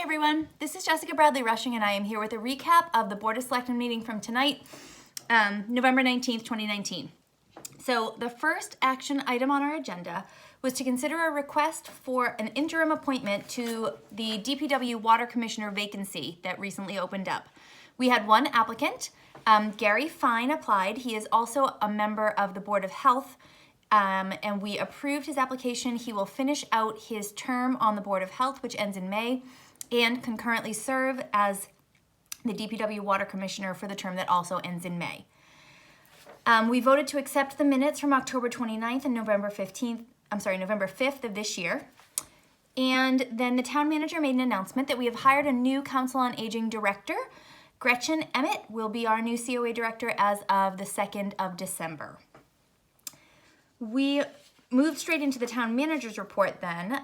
everyone, this is Jessica Bradley Rushing and I am here with a recap of the Board of Selectmen meeting from tonight, November 19th, 2019. So the first action item on our agenda was to consider a request for an interim appointment to the DPW Water Commissioner vacancy that recently opened up. We had one applicant, Gary Fine applied. He is also a member of the Board of Health, and we approved his application. He will finish out his term on the Board of Health, which ends in May, and concurrently serve as the DPW Water Commissioner for the term that also ends in May. We voted to accept the minutes from October 29th and November 5th of this year. And then the town manager made an announcement that we have hired a new Council on Aging director. Gretchen Emmett will be our new COA director as of the 2nd of December. We moved straight into the town manager's report then.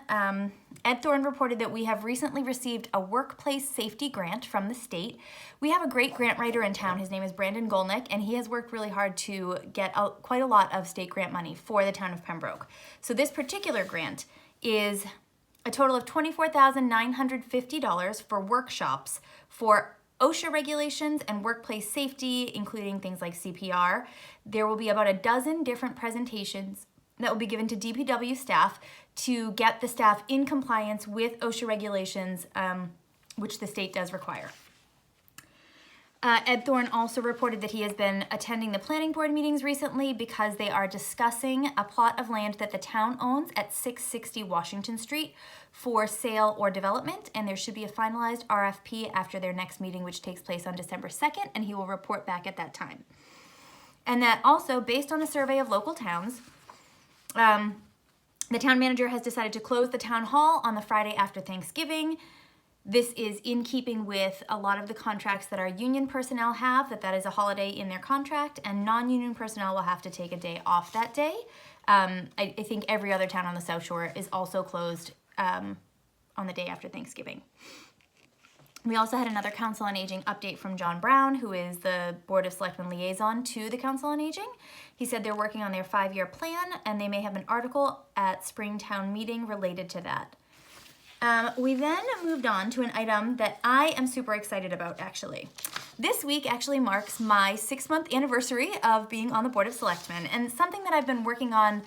Ed Thorne reported that we have recently received a workplace safety grant from the state. We have a great grant writer in town. His name is Brandon Golnick, and he has worked really hard to get quite a lot of state grant money for the town of Pembroke. So this particular grant is a total of $24,950 for workshops for OSHA regulations and workplace safety, including things like CPR. There will be about a dozen different presentations that will be given to DPW staff to get the staff in compliance with OSHA regulations, which the state does require. Ed Thorne also reported that he has been attending the planning board meetings recently because they are discussing a plot of land that the town owns at 660 Washington Street for sale or development, and there should be a finalized RFP after their next meeting, which takes place on December 2nd, and he will report back at that time. And that also, based on a survey of local towns, the town manager has decided to close the town hall on the Friday after Thanksgiving. This is in keeping with a lot of the contracts that our union personnel have, that is a holiday in their contract, and non-union personnel will have to take a day off that day. I think every other town on the South Shore is also closed on the day after Thanksgiving. We also had another Council on Aging update from John Brown, who is the Board of Selectmen liaison to the Council on Aging. He said they're working on their 5-year plan, and they may have an article at Springtown meeting related to that. We then moved on to an item that I am super excited about, actually. This week actually marks my 6-month anniversary of being on the Board of Selectmen, and something that I've been working on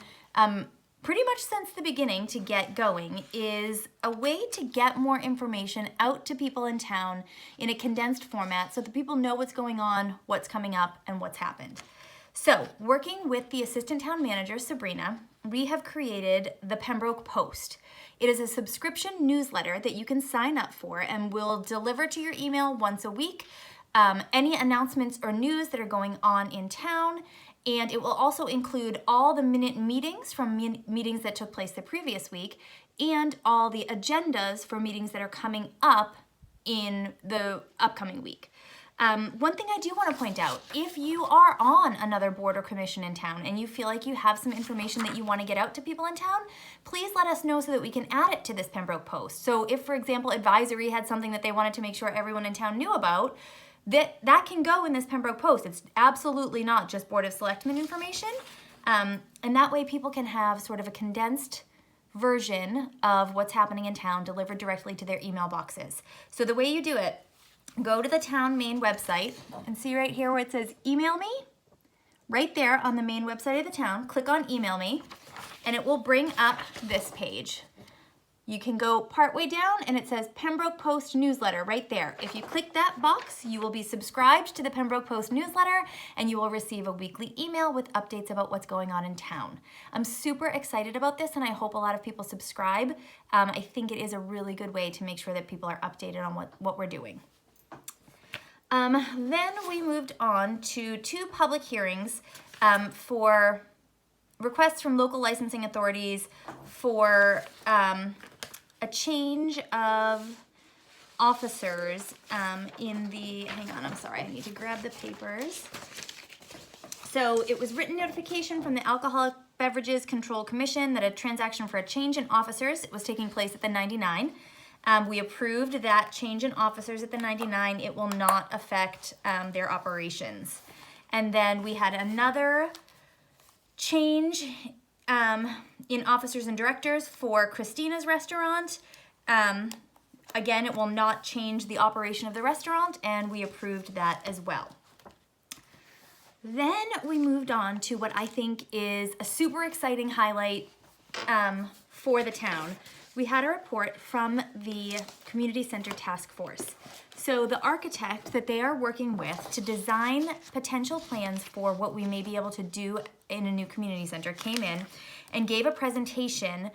pretty much since the beginning to get going is a way to get more information out to people in town in a condensed format so that people know what's going on, what's coming up, and what's happened. So, working with the assistant town manager, Sabrina, we have created the Pembroke Post. It is a subscription newsletter that you can sign up for and will deliver to your email once a week any announcements or news that are going on in town, and it will also include all the minute meetings from meetings that took place the previous week and all the agendas for meetings that are coming up in the upcoming week. One thing I do want to point out, if you are on another board or commission in town and you feel like you have some information that you want to get out to people in town, please let us know so that we can add it to this Pembroke Post. So if, for example, advisory had something that they wanted to make sure everyone in town knew about, that can go in this Pembroke Post. It's absolutely not just Board of Selectmen information. And that way people can have sort of a condensed version of what's happening in town delivered directly to their email boxes. So the way you do it, go to the town main website and see right here where it says email me. Right there on the main website of the town, click on email me, and it will bring up this page. You can go partway down and it says Pembroke Post newsletter right there. If you click that box, you will be subscribed to the Pembroke Post newsletter and you will receive a weekly email with updates about what's going on in town. I'm super excited about this and I hope a lot of people subscribe. I think it is a really good way to make sure that people are updated on what we're doing. Then we moved on to 2 public hearings for requests from local licensing authorities for a change of officers in the, hang on, I'm sorry, I need to grab the papers. So it was written notification from the Alcoholic Beverages Control Commission that a transaction for a change in officers was taking place at the 99. We approved that change in officers at the 99. It will not affect their operations. And then we had another change in officers and directors for Christina's Restaurant. again, it will not change the operation of the restaurant, and we approved that as well. Then we moved on to what I think is a super exciting highlight for the town. We had a report from the Community Center Task Force. So the architect that they are working with to design potential plans for what we may be able to do in a new community center came in and gave a presentation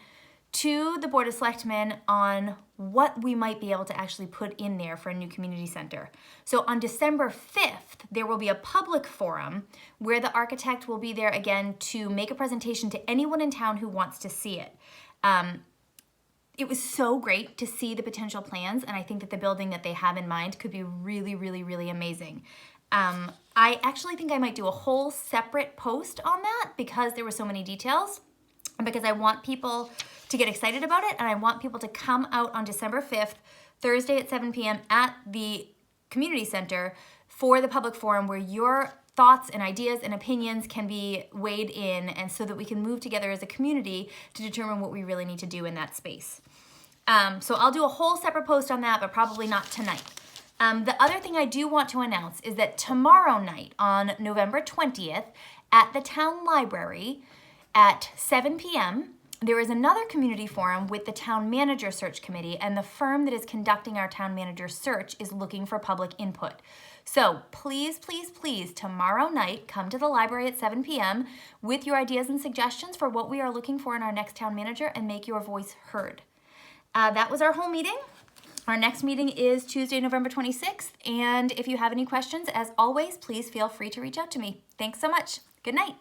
to the Board of Selectmen on what we might be able to actually put in there for a new community center. So on December 5th, there will be a public forum where the architect will be there again to make a presentation to anyone in town who wants to see it. It was so great to see the potential plans, and I think that the building that they have in mind could be really, really, really amazing. I actually think I might do a whole separate post on that because there were so many details, and because I want people to get excited about it, and I want people to come out on December 5th, Thursday at 7 p.m. at the community center for the public forum where your thoughts and ideas and opinions can be weighed in, and so that we can move together as a community to determine what we really need to do in that space. So I'll do a whole separate post on that, but probably not tonight. The other thing I do want to announce is that tomorrow night on November 20th at the town library at 7 p.m., there is another community forum with the town manager search committee, and the firm that is conducting our town manager search is looking for public input. So please, please, please, tomorrow night, come to the library at 7 p.m. with your ideas and suggestions for what we are looking for in our next town manager and make your voice heard. That was our whole meeting. Our next meeting is Tuesday, November 26th, and if you have any questions, as always, please feel free to reach out to me. Thanks so much. Good night.